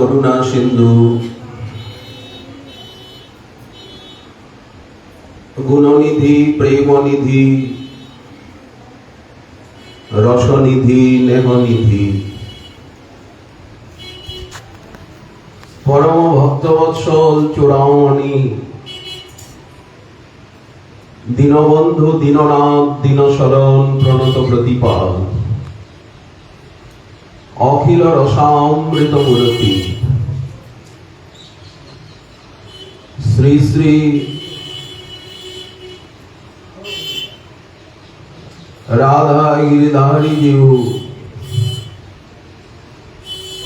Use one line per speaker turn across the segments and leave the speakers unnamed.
করুণা সিন্ধু গুণনিধি প্রেমনিধি রসনিধি নেহনিধি পরম ভক্তবৎসল চূড়ামণি দীনবন্ধু দীননাথ দীনশরণ প্রণত প্রতিপাল অখিল রসামৃত মূর্তি শ্রী শ্রী রাধা গিরিধারী জিউ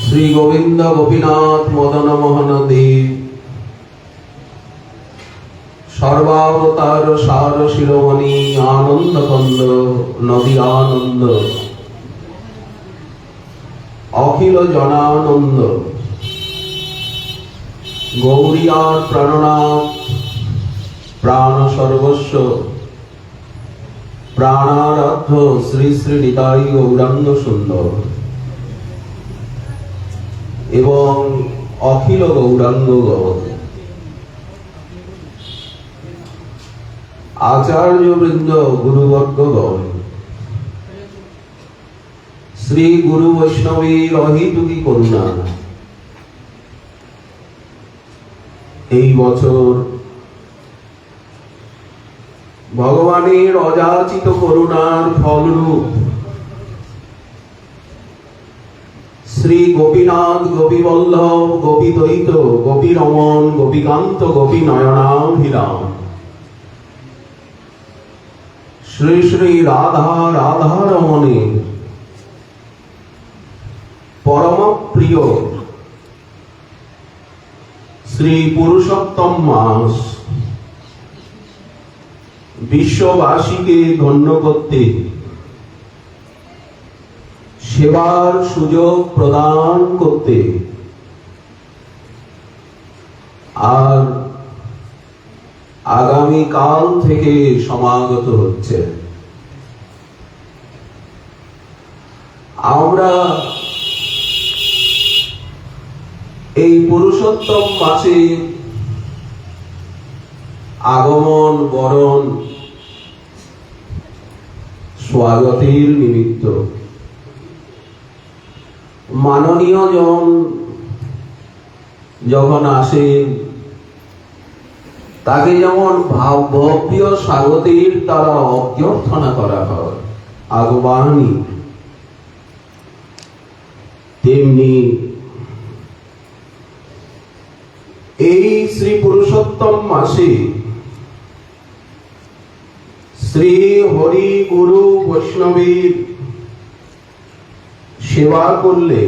শ্রী গোবিন্দ গোপীনাথ মদন মোহন দেব সর্বাবতার সার শিরোমণি আনন্দ কন্দ নদী আনন্দ অখিল জনানন্দ গৌরীয়ার প্রাণনাথ প্রাণ সর্বস্ব প্রাণারাধ্য শ্রী শ্রী নিতাই গৌরাঙ্গ সুন্দর এবং অখিল গৌরাঙ্গ গণ আচার্যবৃন্দ গুরুবর্গগণ শ্রী গুরু বৈষ্ণবীর অহেতুকী করুণা এই বছর ভগবানের অযাচিত করুণার ফলরূপ শ্রী গোপীনাথ গোপীবল্লভ গোপীদ্বৈত গোপীরমণ গোপীকান্ত গোপী নয়নাভিরাম শ্রী শ্রী রাধা রাধারমণের পরম প্রিয় শ্রী পুরুষোত্তম মাস বিশ্ববাসীকে ধন্য করতে সেবার সুযোগ প্রদান করতে আর আগামী কাল থেকে সমাগত হচ্ছে। আমরা এই পুরুষোত্তম মাসে আগমন বরণ স্বাগতের নিমিত্ত মাননীয় জন যখন আসেন তাকে যেমন ভব্য স্বাগতের দ্বারা অভ্যর্থনা করা হয় আগবাহনী, তেমনি এই শ্রী পুরুষোত্তম মাসে শ্রী হরি গুরু বৈষ্ণবীর সেবা করলে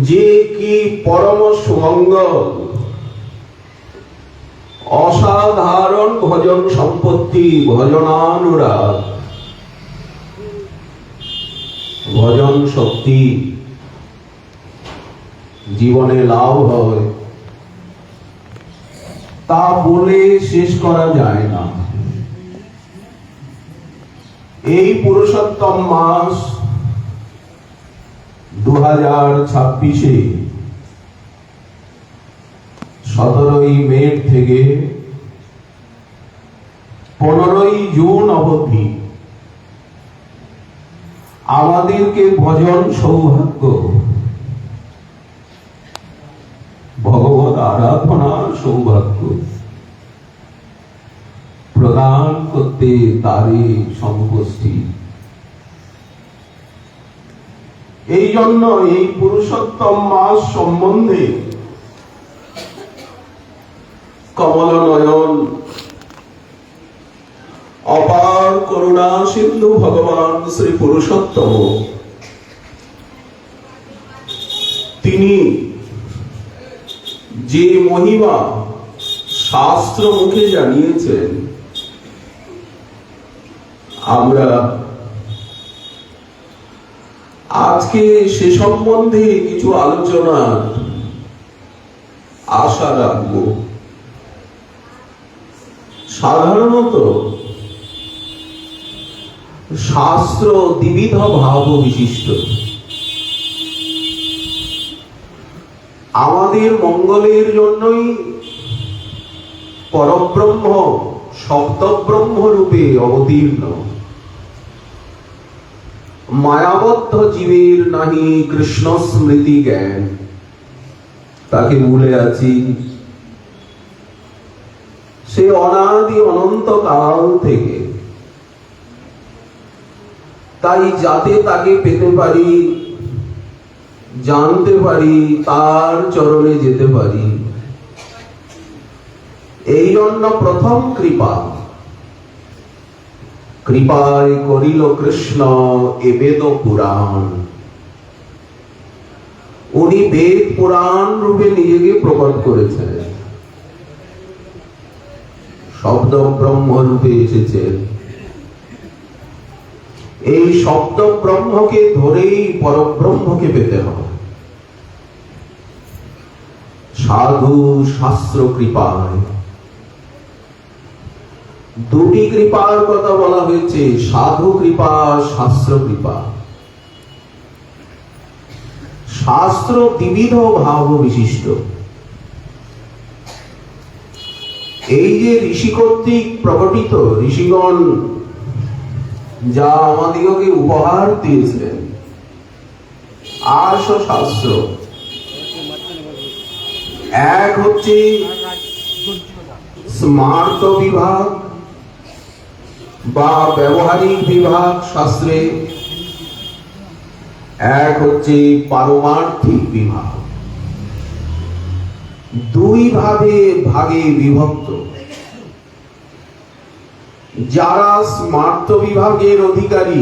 যে কি পরম সুমঙ্গল, অসাধারণ ভজন সম্পত্তি, ভজনানুরাগ, ভজন শক্তি জীবনে লাভ হয় তা বলে শেষ করা যায় না। এই পুরুষোত্তম মাস 2026-এ 17ই মে থেকে 15ই জুন অবধি আমাদেরকে ভজন সৌভাগ্য, ভগবত আরাধনার সৌভাগ্য প্রদান করতে তারই সমষ্টি। এই জন্য এই পুরুষোত্তম মাস সম্বন্ধে কমলনয়ন অপার করুণা সিন্ধু ভগবান শ্রী পুরুষোত্তম তিনি যে মহিমা শাস্ত্র মুখে জানিয়েছেন, আমরা আজকে সে সম্বন্ধে কিছু আলোচনা আশা রাখব। সাধারণত শাস্ত্র দ্বিবিধ ভাব বিশিষ্ট। আমাদের মঙ্গলের জন্যই পরব্রহ্ম শব্দব্রহ্ম রূপে অবতীর্ণ। মায়াবদ্ধ জীবের নাহি কৃষ্ণ স্মৃতি জ্ঞান, তাকে ভুলে আছি। সে অনাদি অনন্ত কাল থেকে, তাই যাতে তাকে পেতে পারি, জানতে পারি, তার চরণে যেতে পারি, এই জন্য প্রথম কৃপা। কৃপায় করিল কৃষ্ণ এ বেদ পুরাণ। উনি বেদ পুরাণ রূপে নিজেকে প্রকট করেছেন, শব্দ ব্রহ্ম রূপে এসেছেন। এই শব্দ ব্রহ্মকে ধরেই পরব্রহ্মকে পেতে হবে, সাধু শাস্ত্র কৃপায়। দুটি কৃপার কথা বলা হয়েছে, সাধু কৃপা, শাস্ত্র কৃপা। শাস্ত্র দ্বিবিধ ভাব বিশিষ্ট। এই যে ঋষি কর্তৃক প্রকটিত, ঋষিগণ যা আমাদিগকে উপহার দিয়েছিলেন, আর্ষ শাস্ত্র, এক হচ্ছে স্মার্ত বিভাগ বা ব্যবহারিক বিভাগ শাস্ত্রে, এক হচ্ছে পারমার্থিক বিভাগ। দুই ভাগে বিভক্ত। যারা স্মার্ত বিভাগের অধিকারী,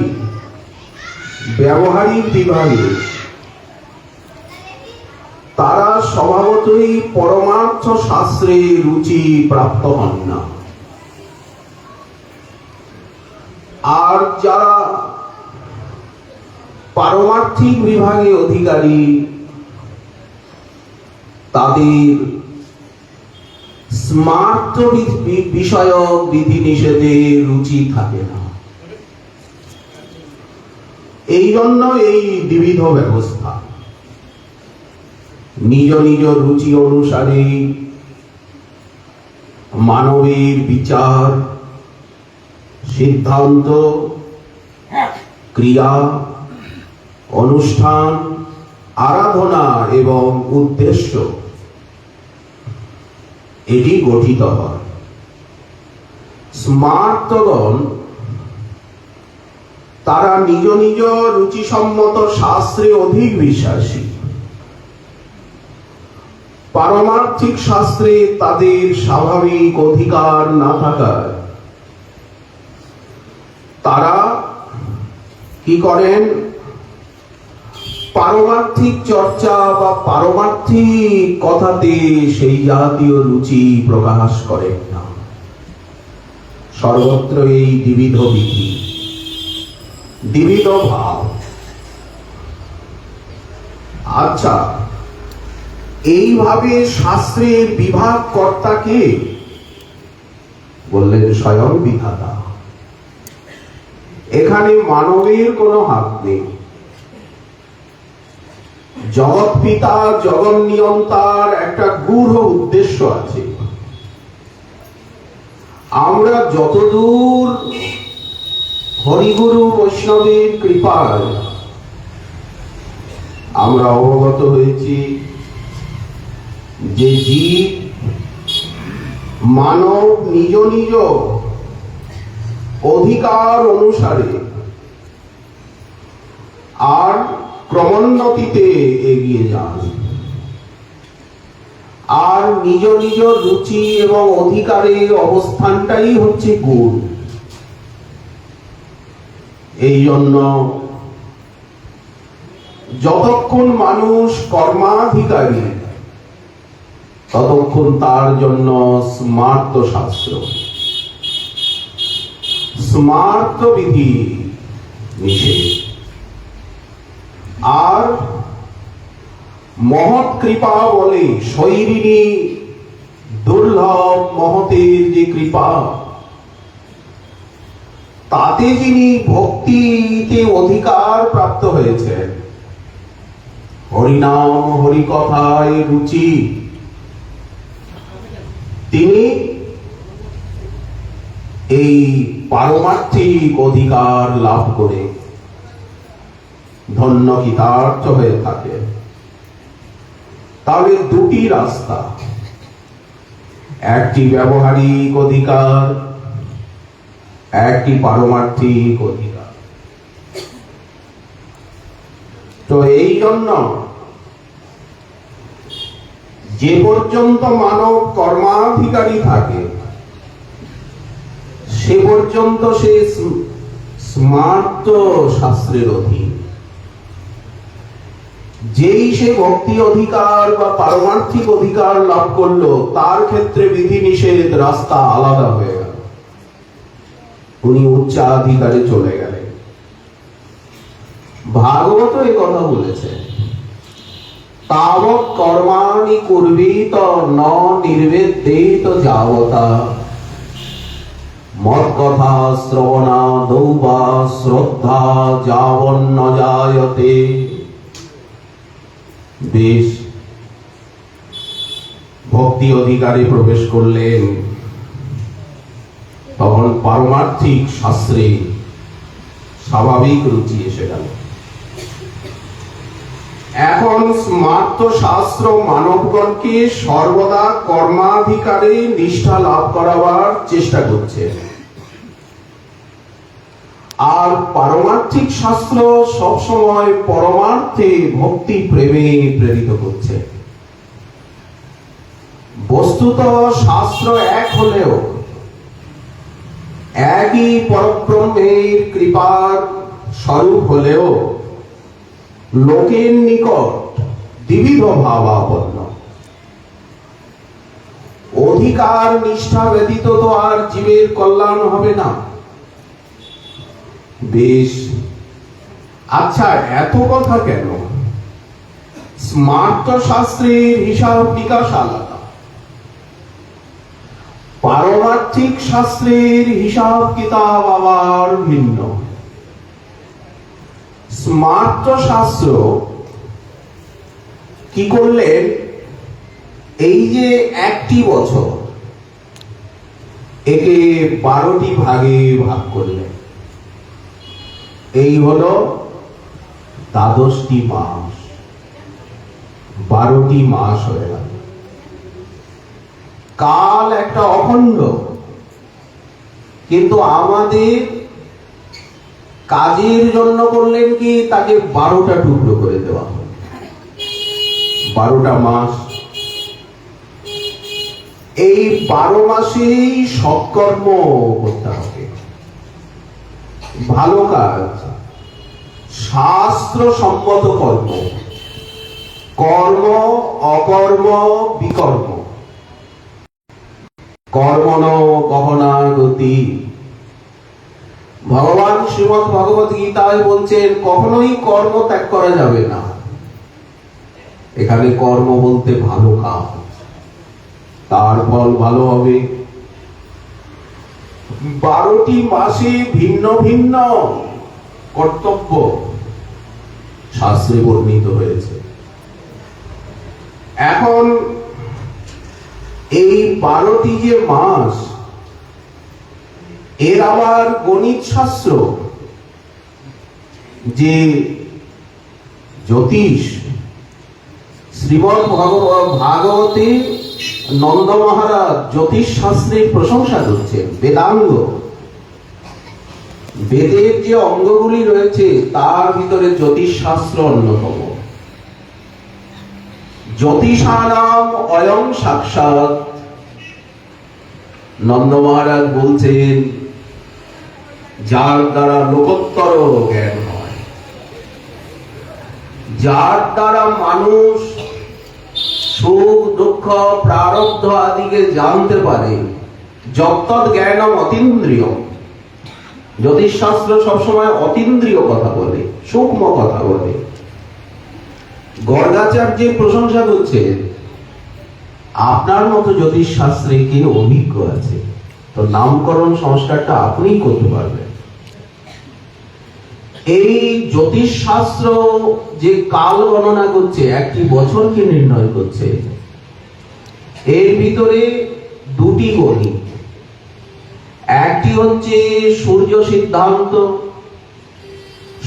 ব্যবহারিক বিভাগে, তারা স্বভাবতই পরমার্থ শাস্ত্রে রুচি প্রাপ্ত হন না। আর যারা পারমার্থিক বিভাগে অধিকারী, তাদের স্মার্ত বিষয়ক বিধি নিষেধে রুচি থাকে না। এই জন্য এই দ্বিবিধ ব্যবস্থা। নিজ নিজ রুচি অনুসারে মানবের বিচার, সিদ্ধান্ত, ক্রিয়া, অনুষ্ঠান, আরাধনা এবং উদ্দেশ্য এটি গঠিত হয়। স্মার্তগণ তারা নিজ নিজ রুচিসম্মত শাস্ত্রে অধিক বিশ্বাসী। পারমার্থিক শাস্ত্রে তাদের স্বাভাবিক অধিকার না থাকায় তারা কি করেন, পারমার্থিক চর্চা বা পারমার্থিক কথাতে সেই জাতীয় রুচি প্রকাশ করেন না। সর্বত্র এই দ্বিবিধ বিধি, দ্বিবিধ ভাব। আচ্ছা, এইভাবে শাস্ত্রের বিভাগ কর্তাকে বললেন স্বয়ং বিধাতা। এখানে মানবের কোনো হাত নেই। জগৎ পিতা, জগৎ নিয়ন্তার একটা গূঢ় উদ্দেশ্য আছে। আমরা যতদূর হরিগুরু বৈষ্ণবের কৃপায় আমরা অবগত হয়েছি যে জীব মানব নিজ নিজ অধিকার অনুসারে আর ক্রমোন্নতিতে এগিয়ে যান, আর নিজ নিজ রুচি এবং অধিকারের অবস্থানটাই হচ্ছে গুণ। এই জন্য যতক্ষণ মানুষ কর্মাধিকারী, ততক্ষণ তার জন্য স্মার্ত শাস্ত্র, স্মার্ত বিধি নিষেধ। আর মহৎ কৃপা বলে শৈরিনী দুর্লভ মহতের যে কৃপা, তাতে যিনি ভক্তিতে অধিকার প্রাপ্ত হয়েছেন, হরিনাম হরিকথায় রুচি, তিনি এই পারমার্থিক অধিকার লাভ করে ধন্য কৃতার্থ হয়ে থাকে। তাহলে দুটি রাস্তা, একটি ব্যবহারিক অধিকার, একটি পারমার্থিক অধিকার। তো এই জন্য যে পর্যন্ত মানব কর্মাধিকারী থাকে সে পর্যন্ত সে স্মার্ত শাস্ত্রের অধীন। যেই সে ভক্তি অধিকার বা পারমার্থিক অধিকার লাভ করলো, তার ক্ষেত্রে বিধিনিষেধ রাস্তা আলাদা হয়ে গেল, উনি উচ্চাধিকারে চলে গেলেন। ভাগবত এই কথা বলেছে, তাবৎ কর্মাণি কুর্বীত ন নির্বেদেত যাবতা মৎ কথা শ্রবণাদৌ বা শ্রদ্ধা যাবন্ন জায়তে। বেশ, ভক্তি অধিকারে প্রবেশ করলেন, তখন পারমার্থিক শাস্ত্রে স্বাভাবিক রুচি এসে গেল। এখন স্মার্ত শাস্ত্র মানবগণকে সর্বদা কর্মাধিকারে নিষ্ঠা লাভ করাবার চেষ্টা করছে, আর পারমার্থিক শাস্ত্র সবসময় পরমার্থে ভক্তি প্রেমে প্রেরিত করছে। বস্তুত শাস্ত্র এক হলেও, একই পরব্রহ্মের কৃপার স্বরূপ হলেও লোকের নিকট দ্বিবিধ ভাবাপন্ন। অধিকার নিষ্ঠা ব্যতীত তো আর জীবের কল্যাণ হবে না। বেশ, আচ্ছা, এত কথা কেন? স্মার্ত শাস্ত্রের হিসাব নিকাশ আলাদা, পারমার্থিক শাস্ত্রের হিসাব কিতাব আবার ভিন্ন। স্মার্ত শাস্ত্র কি করলেন, এই যে একটি বছর একে 12টি ভাগে ভাগ করলেন। এই হলো 12টি মাস, 12টি মাস হয়ে গেল। কাল একটা অখণ্ড, কিন্তু আমাদের কাজের জন্য করলেন কি, তাকে 12টা টুকরো করে দেওয়া হল, 12টা মাস। এই 12 মাসেই সৎকর্ম করতে হবে, ভালো কাজ, শাস্ত্র সম্মত কর্ম, কর্ম অকর্ম বিকর্ম, কর্মণ গহনা গতি। ভগবান শ্রীমদ্ ভগবত গীতায় বলছেন কখনোই কর্ম ত্যাগ করা যাবে না। এখানে কর্ম বলতে ভালো কাজ, তার ফল ভালো হবে। 12টি মাসে ভিন্ন ভিন্ন কর্তব্য শাস্ত্রে বর্ণিত হয়েছে। এখন এই 12টি যে মাস, এর আবার গণিত শাস্ত্র, যে জ্যোতিষ, শ্রীমদ্ ভাগবতে নন্দ মহারাজ জ্যোতিষ শাস্ত্রের প্রশংসা করছেন। বেদাঙ্গ, বেদের যে অঙ্গগুলি রয়েছে তার ভিতরে জ্যোতিষ শাস্ত্র অন্যতম। জ্যোতিষানাম অয়ং সাক্ষাৎ, নন্দ মহারাজ বলছেন, যার দ্বারা লোকোত্তর জ্ঞান হয়, যার দ্বারা মানুষ সুখ দুঃখ প্রারব্ধ আদিকে জানতে পারে, যত্তৎ জ্ঞানম অতীন্দ্রিয়। জ্যোতিষশাস্ত্র সবসময় অতীন্দ্রিয় কথা বলে, সূক্ষ্ম কথা বলে। গর্গাচার্যের প্রশংসা করছে, আপনার মতো জ্যোতিষ শাস্ত্রে কে অভিজ্ঞ আছে, তো নামকরণ সংস্কারটা আপনিই করতে পারবেন। এই জ্যোতিষ শাস্ত্র যে কাল গণনা করছে, একটি বছরকে নির্ণয় করছে, এর ভিতরে দুটি গণিত। একটি হচ্ছে সূর্য সিদ্ধান্ত,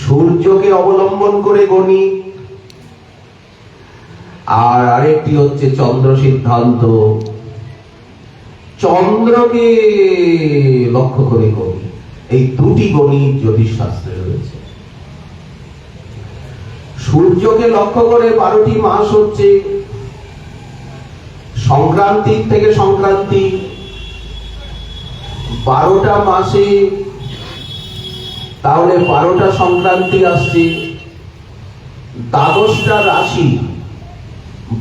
সূর্যকে অবলম্বন করে গণিত, আর আরেকটি হচ্ছে চন্দ্র সিদ্ধান্ত, চন্দ্রকে লক্ষ্য করে গণিত। এই দুটি গণিত জ্যোতিষ শাস্ত্রে রয়েছে। সূর্যকে লক্ষ্য করে 12টি মাস হচ্ছে সংক্রান্তি থেকে সংক্রান্তি। 12টা মাসে তাহলে 12টা সংক্রান্তি আসছে। দ্বাদশটা রাশি,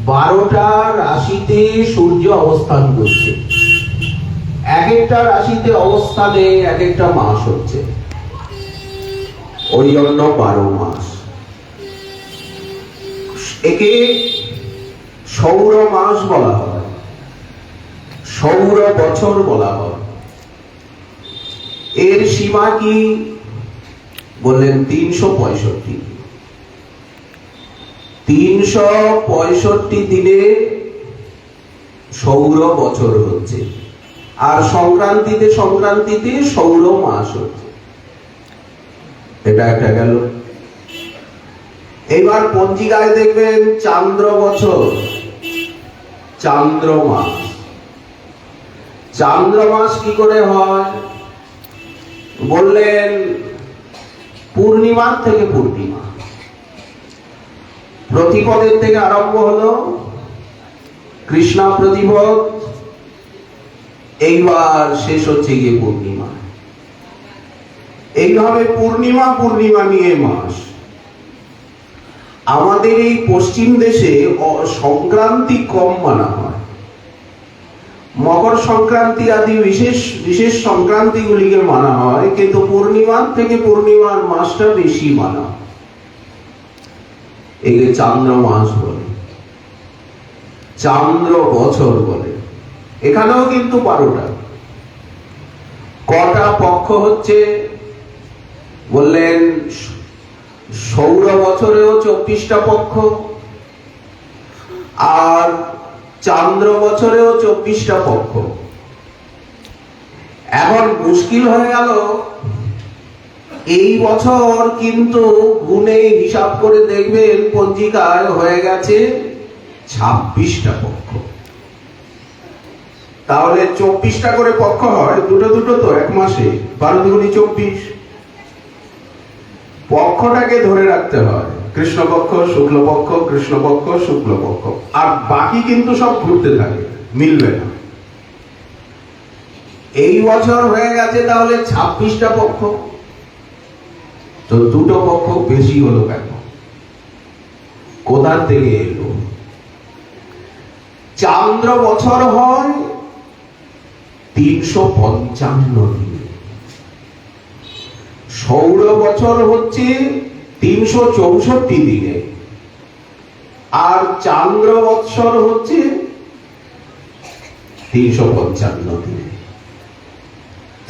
12টা রাশিতে সূর্য অবস্থান করছে। এক একটা রাশিতে অবস্থানে এক একটা মাস হচ্ছে, ওই জন্য 12 মাস। একে সৌর মাস বলা হয়, সৌর বছর বলা হয়। এর সীমা কি বললেন? 365। 365 দিনে সৌর বছর হচ্ছে, আর সংক্রান্তিতে সংক্রান্তিতে সৌর মাস হচ্ছে। এটা একটা গেল। এবার পঞ্জিকায় দেখবেন চান্দ্র বছর, চান্দ্র মাস। চান্দ্র মাস কি করে হয় বললেন? পূর্ণিমার থেকে পূর্ণিমা, প্রতিপদের থেকে আরম্ভ হলো কৃষ্ণা প্রতিপদ, এইবার শেষ হচ্ছে গিয়ে পূর্ণিমা। এইভাবে পূর্ণিমা পূর্ণিমা নিয়ে মাস। আমাদের এই পশ্চিম দেশে সংক্রান্তি কম মানা হয়। মকর সংক্রান্তি আদি বিশেষ বিশেষ সংক্রান্তি গুলিকে মানা হয়, কিন্তু পূর্ণিমার থেকে পূর্ণিমার মাসটা বেশি মানা হয়। একে চান্দ্র মাস বলে, চান্দ্র বছর বলে। এখানেও কিন্তু 12টা। কটা পক্ষ হচ্ছে বললেন? সৌর বছরেও 24টা পক্ষ, আর চান্দ্র বছরেও 24টা পক্ষ। এখন মুশকিল হয়ে গেল, এই বছর কিন্তু গুণে হিসাব করে দেখবেন পঞ্জিকায় হয়ে গেছে 26টা পক্ষ। তাহলে 24টা করে পক্ষ হয়, দুটো দুটো তো এক মাসে, 12 দুগুণে 24। পক্ষটাকে ধরে রাখতে হয়, কৃষ্ণপক্ষ, শুক্লপক্ষ, কৃষ্ণপক্ষ, শুক্লপক্ষ, আর বাকি কিন্তু সব ঘুরতে থাকে, মিলবে না। এই বছর হয়ে গেছে তাহলে 26টা পক্ষ, তো দুটো পক্ষ বেশি হলো কেন? কোথা থেকে এলো? চান্দ্র বছর হয় 355 দিনে, সৌর বছর হচ্ছে 364 দিনে, আর চান্দ্র বৎসর হচ্ছে 355 দিনে।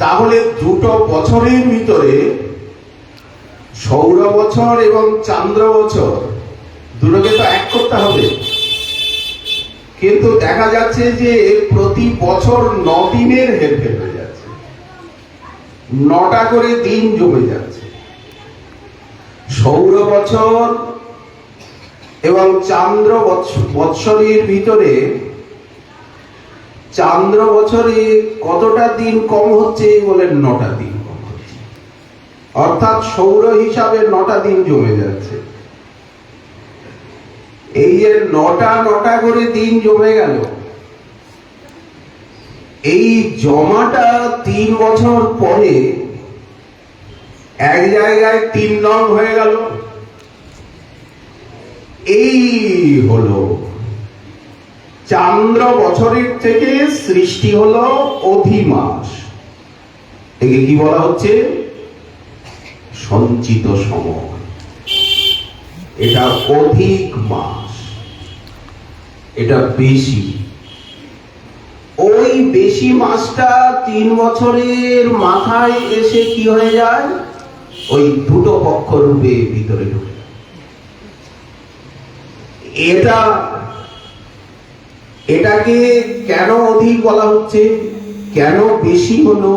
তাহলে দুটো বছরের ভিতরে সৌর বছর এবং চান্দ্র বছর দুটোকে তো এক করতে হবে, কিন্তু দেখা যাচ্ছে যে প্রতি বছর 9 দিনের হেরফের হয়ে যাচ্ছে, 9টা করে দিন জমে যাচ্ছে। সৌর বছর এবং চান্দ্র বৎসরের ভিতরে চান্দ্র বছরে কতটা দিন কম হচ্ছে বলেন? 9টা দিন কম হচ্ছে, অর্থাৎ সৌর হিসাবে 9টা দিন জমে যাচ্ছে। এই যে 9টা করে দিন জমে গেল, এই জমাটা 3 বছর পরে এক জায়গায় 3 নং হয়ে গেল। এই হলো চান্দ্র বছরের থেকে সৃষ্টি হলো অধিমাস। একে কি বলা হচ্ছে? সঞ্চিত সময়। এটা অধিক মাস, এটা বেশি। ওই বেশি মাসটা 3 বছরের মাথায় এসে কি হয়ে যায়? ওই দুটো পক্ষ রূপে ভিতরে ঢুকে। এটাকে কেন অধিক বলা হচ্ছে, কেন বেশি হলো,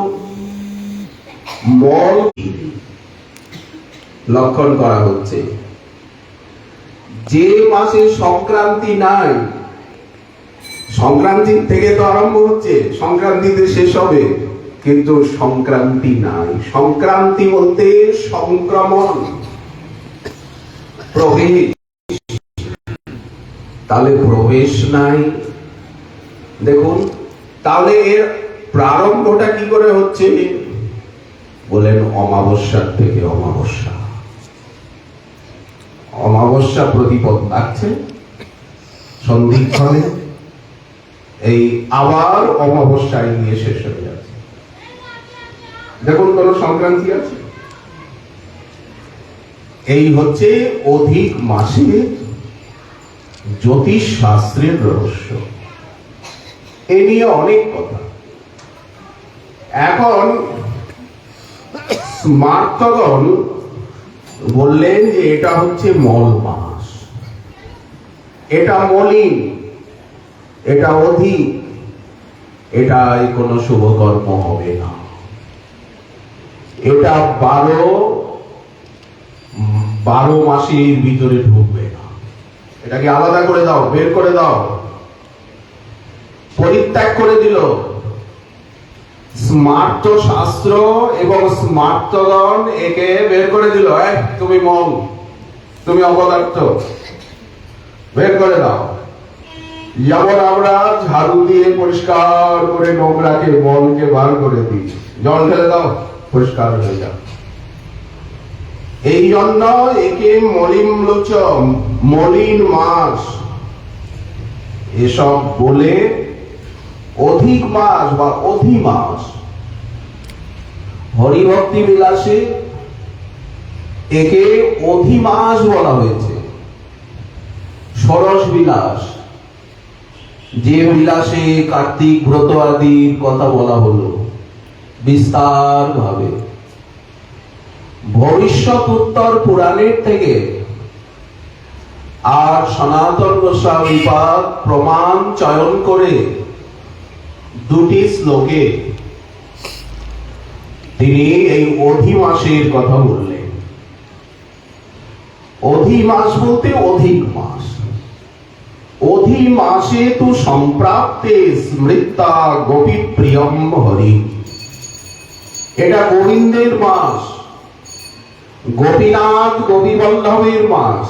মল লক্ষণ করা হচ্ছে। যে মাসে সংক্রান্তি নাই, সংক্রান্তির থেকে তো আরম্ভ হচ্ছে, সংক্রান্তিতে শেষ হবে, কিন্তু সংক্রান্তি নাই। সংক্রান্তি বলতে সংক্রমণ, প্রবেশ, তাহলে প্রবেশ নাই। দেখুন তাহলে এর প্রারম্ভটা কি করে হচ্ছে, বলেন অমাবস্যার থেকে। অমাবস্যা প্রতিপদ লাগছে সন্ধিক্ষণে, এই আবার অমাবস্যায় গিয়ে শেষ হয়ে যাচ্ছে। দেখুন কোন সংক্রান্তি আছে? এই হচ্ছে অধিক মাসে জ্যোতিষ শাস্ত্রের রহস্য। এ নিয়ে অনেক কথা। এখন স্মার্তগণ বললেন যে এটা হচ্ছে মল মাস, এটা মলিন, এটা অধিক, এটায় কোনো শুভকর্ম হবে না, এটা 12 মাসের ভিতরে ঢুকবে না, এটাকে আলাদা করে দাও, বের করে দাও, পরিত্যাগ করে দিল। স্মার্ত শাস্ত্র এবং স্মার্তগণ একে বের করে দিল, তুমি মল, তুমি অপদার্থ, বের করে দাও। যেমন আমরা ঝাড়ু দিয়ে পরিষ্কার করে নোংরাকে, মলকে বার করে দিই, জল ঢেলে দাও, পরিষ্কার হয়ে যাও। এই জন্য একে মলিনলোচন, মলিন মাস এসব বলে অধিক মাস বা অধিমাস। হরিভক্তি বিলাসে একে অধিমাস বলা হয়েছে। ষোড়শ বিলাস, যে বিলাসে কার্তিক ব্রত আদির কথা বলা হলো বিস্তার ভাবে, ভবিষ্যৎ উত্তর পুরাণের থেকে আর সনাতন গোস্বামী পাদ প্রমাণ চয়ন করে দুটি শ্লোকে তিনি এই অধিমাসের কথা বললেন। অধিমাস বলতে অধিক মাস। অধিমাসে তু সম্প্রাপ্তে স্মৃতা গোপী প্রিয়ম হরি। এটা গোবিন্দের মাস, গোপীনাথ গোপীবল্লভের মাস।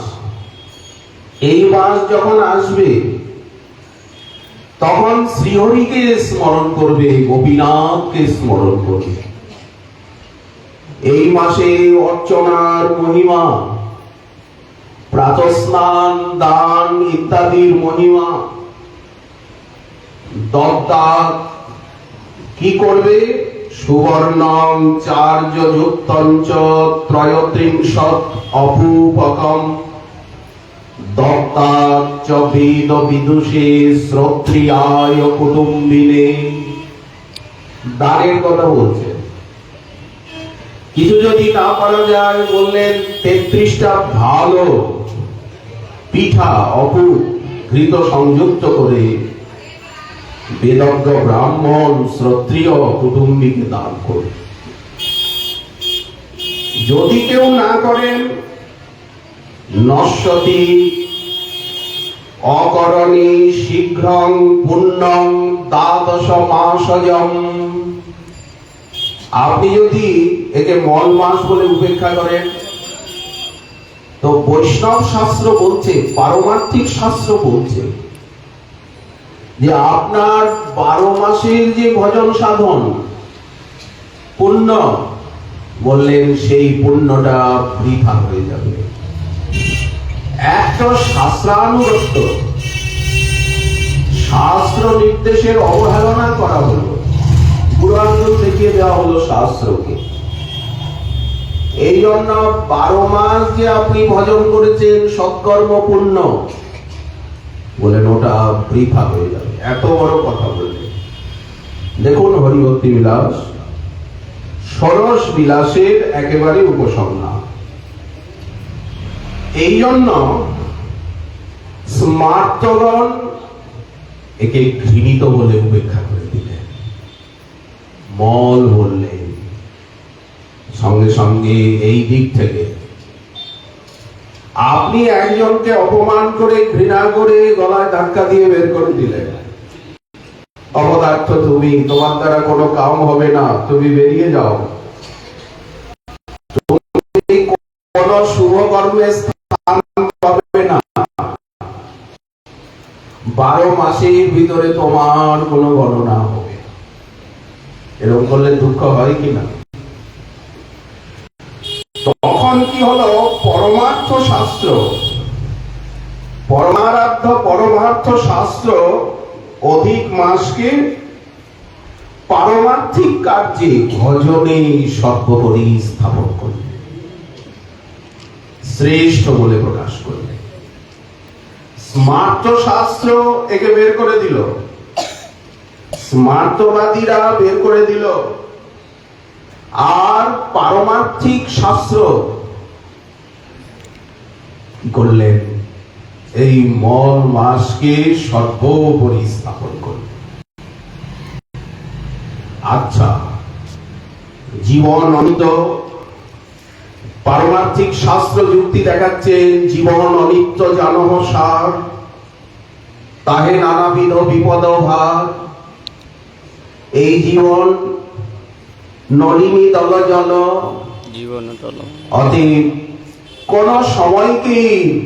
এই মাস যখন আসবে তখন শ্রীহরিকে স্মরণ করবে, গোপীনাথকে স্মরণ করবে। এই মাসে অর্চনার মহিমা, প্রাতঃস্নান, দান ইত্যাদির মহিমা। দত্তা কি করবে? সুবর্ণং চার্য যুক্তঞ্চ ত্রয়ত্রিংশৎ অপূপকম দত্তাচ্চ বেদ বিদুষে শ্রোত্রিয়ায় কুটুম্বিনে। দানের কথা বলছে। কিছু যদি না পারা যায়, বললেন 33টা ভালো পিঠা অপূপ ঘৃত সংযুক্ত করে বেদজ্ঞ ব্রাহ্মণ শ্রোত্রিয় কুটুম্বীকে দান করবে। যদি কেউ না করেন, নশ্বতি অকরণী শীঘ্রং পুণ্যং দ্বাদশ মাসজম। আপনি যদি একে মল মাস বলে উপেক্ষা করেন, তো বৈষ্ণব শাস্ত্র বলছে, পারমার্থিক শাস্ত্র বলছে যে আপনার 12 মাসের যে ভজন সাধন পুণ্য, বললেন সেই পুণ্যটা বৃথা হয়ে যাবে। একটা শাস্ত্রানুগত্য, শাস্ত্র নির্দেশের অবহেলনা করা হলো, পুরাঞ্জন দেখিয়ে দেওয়া হলো শাস্ত্রকে। এই জন্য 12 মাস যে আপনি ভজন করেছেন সৎকর্ম পুণ্য, বলেন ওটা বৃথা হয়ে যাবে। এত বড় কথা বললেন। দেখুন হরিভক্তি বিলাস ষোড়শ বিলাসের একেবারে উপসংহার। এই জন্য স্মার্তগণ একে ঘৃণিত বলে উপেক্ষা করে দিলেন, মল বললেন। সঙ্গে সঙ্গে এই দিক থেকে আপনি একজনকে অপমান করে, ঘৃণা করে গলায় ধাক্কা দিয়ে বের করে দিলেন, অপদার্থ তুমি, তোমার দ্বারা কোনো কাম হবে না, তুমি বেরিয়ে যাও, তুমি কোন শুভ কর্মে স্থান পাবে না, 12 মাসের ভিতরে তোমার কোনো গণনা হবে। এরকম করলে দুঃখ হয় কিনা? তখন কি হলো, পরমার্থ শাস্ত্র, পরমারাধ্য পরমার্থ শাস্ত্র অধিক মাসকে পারমার্থিক কার্যে ভজনে সর্বোপরি স্থাপন করবে, শ্রেষ্ঠ বলে প্রকাশ করবে। স্মার্ত শাস্ত্র একে বের করে দিল, স্মার্তবাদীরা বের করে দিল, আর পারমার্থিক শাস্ত্র কি করলেন, এই মল মাসকে সর্বোপরি স্থাপন করলেন। আচ্ছা, জীবন অনিত্য, পারমার্থিক শাস্ত্র যুক্তি দেখাচ্ছেন জীবন অনিত্য জানহ সার, তাহে নানাবিধ বিপদ ভার। এই জীবন নলিনী দল জল, অতএব কোন সময়কে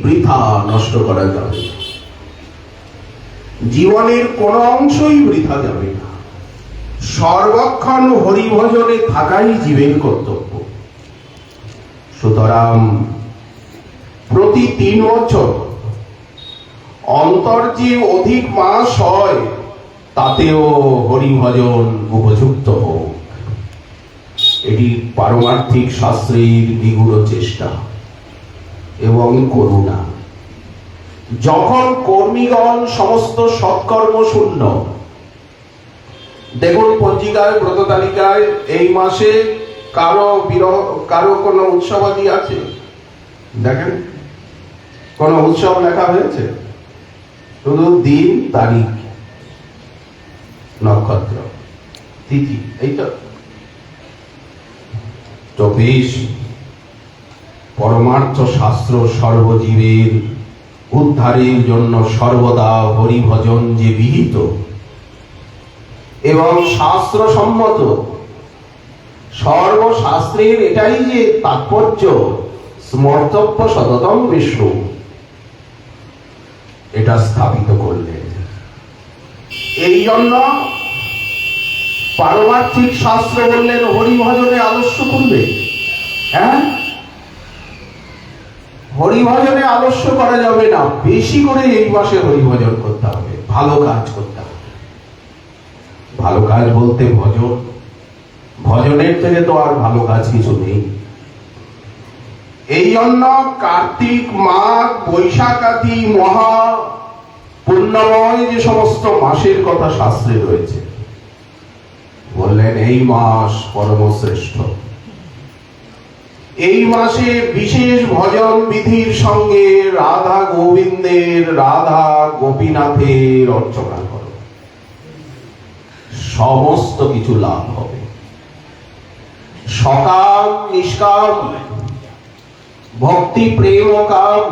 বৃথা নষ্ট করা যাবে না, জীবনের কোন অংশই বৃথা যাবে না। সর্বক্ষণ হরিভজনে থাকাই জীবের কর্তব্য। সুতরাং প্রতি 3 বছর অন্তর যে অধিক মাস হয়, তাতেও হরিভজন উপযুক্ত হোক, এটি পারমার্থিক শাস্ত্রের নিগুড় চেষ্টা এবং করুণা। যখন কর্মীগণ সমস্ত সৎকর্ম শূন্য, দেখুন পঞ্জিকায়, ব্রত তালিকায় এই মাসে কারো কোন উৎসবাদি আছে? দেখেন, কোন উৎসব লেখা হয়েছে? শুধু দিন, তারিখ, নক্ষত্র, তিথি, এই তো বেশ। পরমার্থ শাস্ত্র সর্বজীবের উদ্ধারের জন্য সর্বদা হরিভজন যে বিহিত এবং শাস্ত্রসম্মত, সর্বশাস্ত্রের এটাই যে তাৎপর্য, স্মর্তব্য সততম বিষ্ণু, এটা স্থাপিত করলেন। এই জন্য পারমার্থিক শাস্ত্র বললেন হরিভজনে আলস্য করবে। হ্যাঁ, হরিভজনে আলস্য করা যাবে না, বেশি করে এই মাসে হরিভজন করতে হবে, ভালো কাজ করতে হবে। ভালো কাজ বলতে ভজন, ভজনের থেকে তো আর ভালো কাজ কিছু নেই। এই জন্য কার্তিক, মাঘ, বৈশাখাদি মহা পুণ্যময় যে সমস্ত মাসের কথা শাস্ত্রে রয়েছে, বললেন এই মাস পরমশ্রেষ্ঠ। এই মাসে বিশেষ ভজন বিধির সঙ্গে রাধা গোবিন্দের, রাধা গোপীনাথের অর্চনা করো, সমস্ত কিছু লাভ হবে। সকাম নিষ্কাম, ভক্তি প্রেম কাম,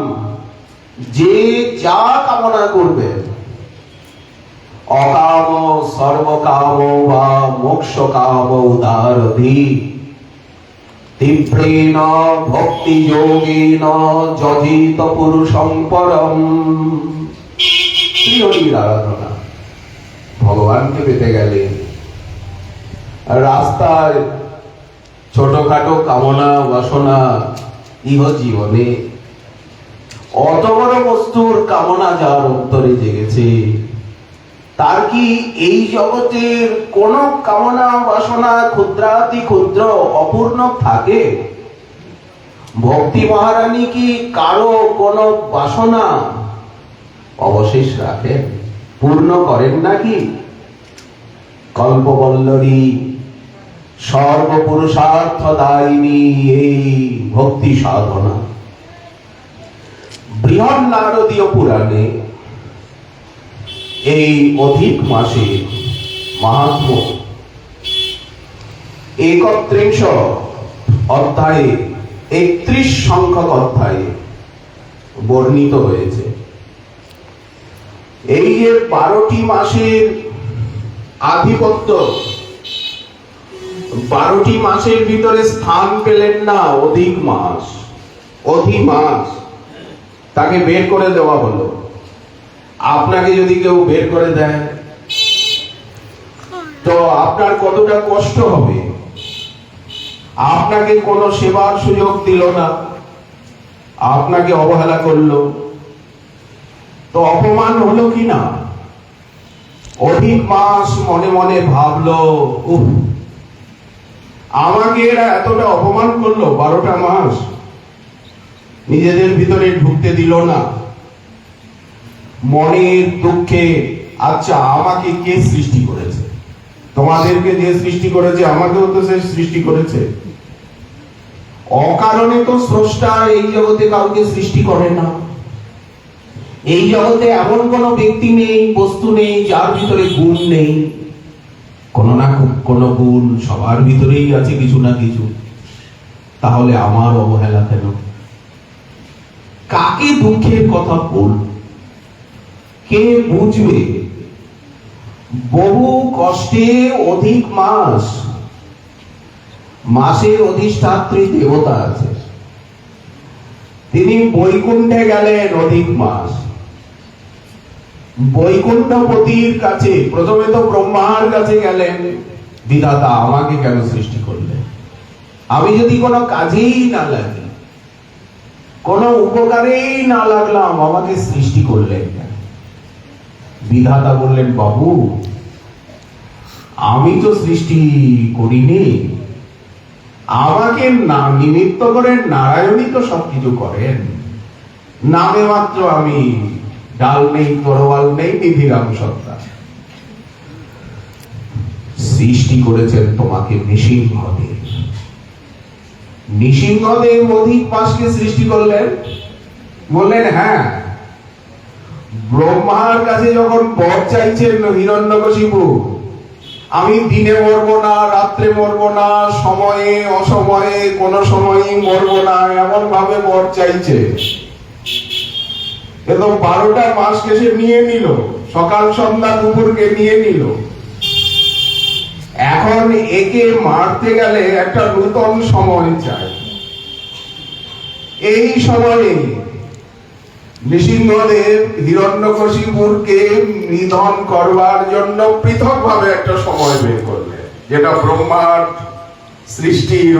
যে যা কামনা করবে, অকাম সর্বকাম বা মোক্ষ কাম উদারধি, তীব্রেণ ভক্তি যোগেন যজিত পুরুষং পরম। শ্রীহরির আরাধনা, ভগবানকে পেতে গেলে রাস্তায় ছোটখাটো কামনা বাসনা ইহ জীবনে, অত বড় বস্তুর কামনা যার অন্তরে জেগেছে, তার কি এই জগতের কোন কামনা বাসনা ক্ষুদ্রাতি ক্ষুদ্র অপূর্ণ থাকে? ভক্তি মহারানী কি কারো কোন বাসনা অবশেষ রাখেন, পূর্ণ করেন নাকি? কল্পবল্লরী সর্বপুরুষার্থদায়িনী এই ভক্তি সাধনা। বৃহৎ নারদীয় পুরাণে এই অধিক মাসে মাহাত্ম্য 31 অধ্যায়ে 31 সংখ্যক অধ্যায়ে বর্ণিত হয়েছে। এই যে 12টি মাসের আধিপত্য, 12টি মাসের ভিতরে স্থান পেলেন না অধিক মাস, অধিমাস, তাকে বের করে দেওয়া হলো। আপনাকে যদি কেউ বের করে দেয় তো আপনার কতটা কষ্ট হবে? আপনাকে কোনো সেবার সুযোগ দিল না, আপনাকে অবহেলা করলো, তো অপমান হলো কি না? অধিক মাস মনে মনে ভাবলো, উফ, আমাকে এরা এতটা অপমান করলো, 12টা মাস নিজেদের ভিতরে ঢুকতে দিল না। মনের দুঃখে, আচ্ছা আমাকে কে সৃষ্টি করেছে? তোমাদেরকে যে সৃষ্টি করেছে আমাকেও তো সে সৃষ্টি করেছে। অকারণে তো স্রষ্টা এই জগতে কাউকে সৃষ্টি করে না। এই জগতে এমন কোন ব্যক্তি নেই, বস্তু নেই যার ভিতরে গুণ নেই। কোনো না কোনো গুণ সবার ভিতরেই আছে, কিছু না কিছু। তাহলে আমার অবহেলা কেন? কাকে দুঃখের কথা বল? কে বুঝবে? বহু কষ্টে অধিক মাস, মাসের অধিষ্ঠাত্রী দেবতা আছে, তিনি বৈকুণ্ঠে গেলেন অধিক মাস। বৈকুণ্ঠপতির কাছে, প্রথমে তো ব্রহ্মার কাছে গেলেন, বিধাতা আমাকে কেন সৃষ্টি করলেন? আমি যদি কোনো কাজেই না লাগি, কোনো উপকারেই না লাগলাম, আমাকে সৃষ্টি করলেন কেন? বিধাতা বললেন, বাবু আমি তো সৃষ্টি করিনি, আমাকে না নিমিত্ত করে নারায়ণই তো সবকিছু করেন। নামে মাত্র আমি ডাল নেই, তরোয়াল নেই, নিধিরাম সত্তা। সৃষ্টি করেছেন তোমাকে নৃসিংহদেব। নৃসিংহদেব অধিক মাসকে সৃষ্টি করলেন। বললেন, হ্যাঁ, ব্রহ্মার কাছে যখন বর চাইছেন হিরণ্যকশিপু, আমি দিনে মরবো না, রাত্রে মরবো না, সময়ে অসময়ে কোন সময়ই মরবো না, এমন ভাবে বর চাইছে। কিন্তু 12টা মাসকে সে নিয়ে নিল, সকাল সন্ধ্যা দুপুরকে নিয়ে নিল। এখন একে মারতে গেলে একটা নূতন সময় চাই। এই সময়ে নৃসিংহদেব হিরণ্যকশিপুরকে নিধন করবার জন্য পৃথক ভাবে একটা সময় বের করলেন, যেটা ব্রহ্মার সৃষ্টির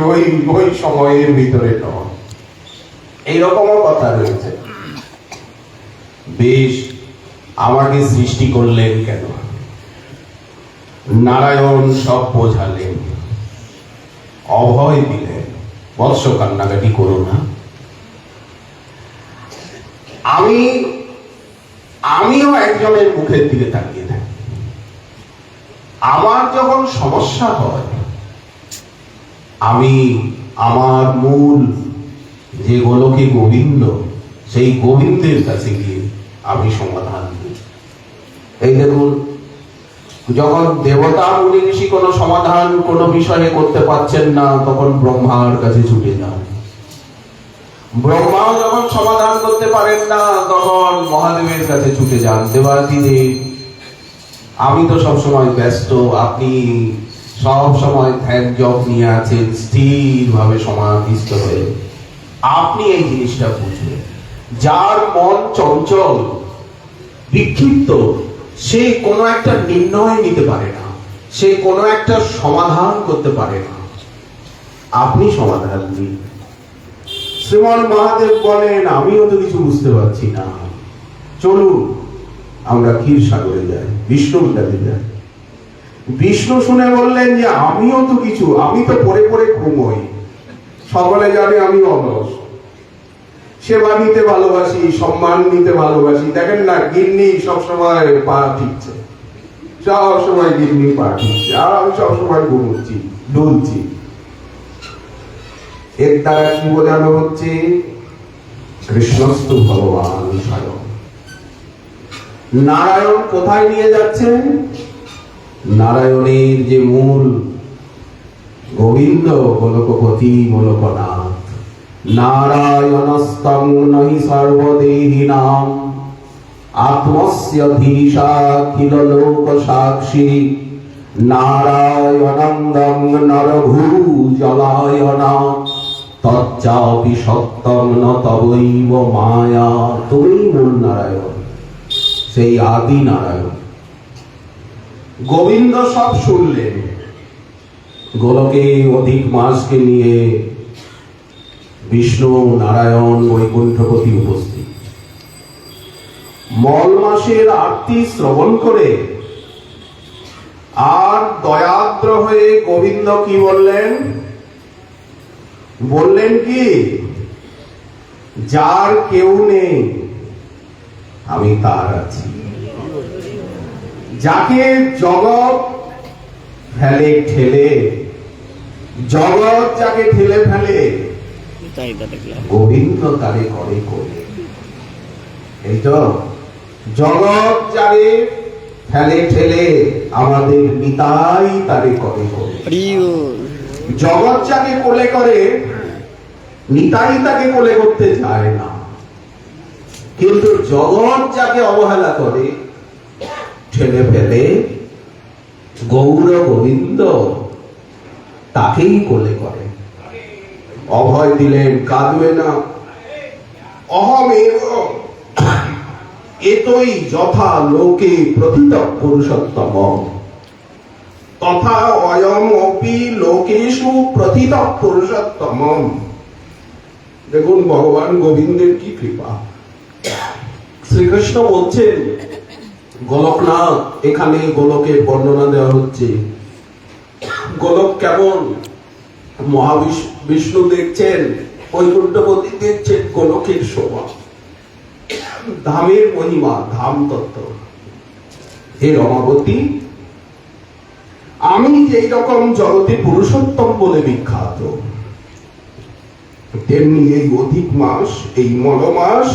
ওই সময়ের ভিতরে নয়। এইরকমও কথা রয়েছে। বেশ, আমাকে সৃষ্টি করলেন কেন? নারায়ণ সব বোঝালেন, অভয় দিলেন, বৎস কান্নাকাটি করো না। আমিও একজনের মুখের দিকে তাকিয়ে থাকি। আমার যখন সমস্যা হয়, আমি আমার মূল যে গোলকে গোবিন্দ, সেই গোবিন্দের কাছে গিয়ে আমি সমাধান দিই। এই দেখুন, যখন দেবতা মুনি ঋষি কোনো সমাধান কোনো বিষয়ে করতে পারছেন না, তখন ব্রহ্মার কাছে ছুটে যান। ব্রহ্মাও যখন সমাধান করতে পারেন না, তখন মহাদেবের কাছে ছুটে যান। দেবাদিদেব, আমি তো সবসময় ব্যস্ত, আপনি সব সময় ধ্যান জপ নিয়ে আছেন, স্থির ভাবে সমাধিস্থ হয়ে, আপনি এই জিনিসটা বুঝবেন। যার মন চঞ্চল, বিক্ষিপ্ত, সে কোনো একটা নির্ণয় নিতে পারে না, সে কোনো একটা সমাধান করতে পারে না, আপনি সমাধান দিন। শ্রীমান মহাদেব বলেন, আমিও তো কিছু বুঝতে পারছি না, চলুন আমরা ক্ষীরসাগরে যাই, বিষ্ণুর কাছে যাই। বিষ্ণু শুনে বললেন যে আমিও তো কিছু, আমি তো পড়ে পড়ে ঘুমোই, সকলে জানে আমি অলস, সেবা নিতে ভালোবাসি, সম্মান নিতে ভালোবাসি। দেখেন না, গিন্নি সবসময় পা ঠিকছে, সব সময় গিন্নি পাঠিয়েছে, আর আমি সবসময় ঘুমোচ্ছি, ডুলছি। এর দ্বারা কি বোঝানো হচ্ছে? কৃষ্ণস্তু ভগবান স্বয়ং। নারায়ণ কোথায় নিয়ে যাচ্ছেন? নারায়ণের যে মূল গোবিন্দ, গোলকপতি গোলকনাথ। নারায়ণস্তং নহি সর্বদেহিনাম আত্মস্য ধীশাখিল লোক সাক্ষী নারায়ণন্দং নরভূজলায়না তচ্চাপি সত্যং ন তবৈব মায়া। তুমি মূল নারায়ণ, সেই আদি নারায়ণ। গোবিন্দ সব শুনলেন। গোলকে অধিক মাসকে নিয়ে বিষ্ণু নারায়ণ বৈকুণ্ঠপতি উপস্থিত। মল মাসের আরতি শ্রবণ করে আর দয়াদ্র হয়ে গোবিন্দ কি বললেন? বললেন কি, যার কেউ নেই আমি তার আছি। যাকে জগৎ ফেলে ঠেলে, জগৎ যাকে ঠেলে ফেলে, গোবিন্দ তারে করে করে। এই তো জগৎ যারে ফেলে ঠেলে, আমাদের নিতাই তারে করে করে। জগৎ যাকে কোলে করে, নিতাই তাকে কোলে করতে চায় না। কিন্তু জগৎ যাকে অবহেলা করে, ঠেলে ফেলে, গৌর গোবিন্দ তাকেই কোলে করে। অভয় দিলেন, কাঁদবে না। অহমেব এতই যথা লোকে প্রথিত পুরুষোত্তম তথা অয়ম অপি লোকেষু প্রথিত পুরুষোত্তম। দেখুন ভগবান গোবিন্দের কি কৃপা। শ্রীকৃষ্ণ বলছেন, গোলকনাথ, এখানে গোলকের বর্ণনা দেওয়া হচ্ছে। গোলক কেমন? মহাবিষ্ণু দেখছেন, বৈকুণ্ঠপতি দেখছেন গোলকের শোভা, ধামের মহিমা, ধাম তত্ত্ব। হে রমাবতী, আমি যেই রকম জগতে পুরুষোত্তম বলে বিখ্যাত, তেমনি এই অধিক মাস, এই মল মাস,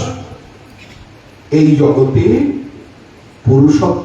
এই জগতে পুরুষোত্তম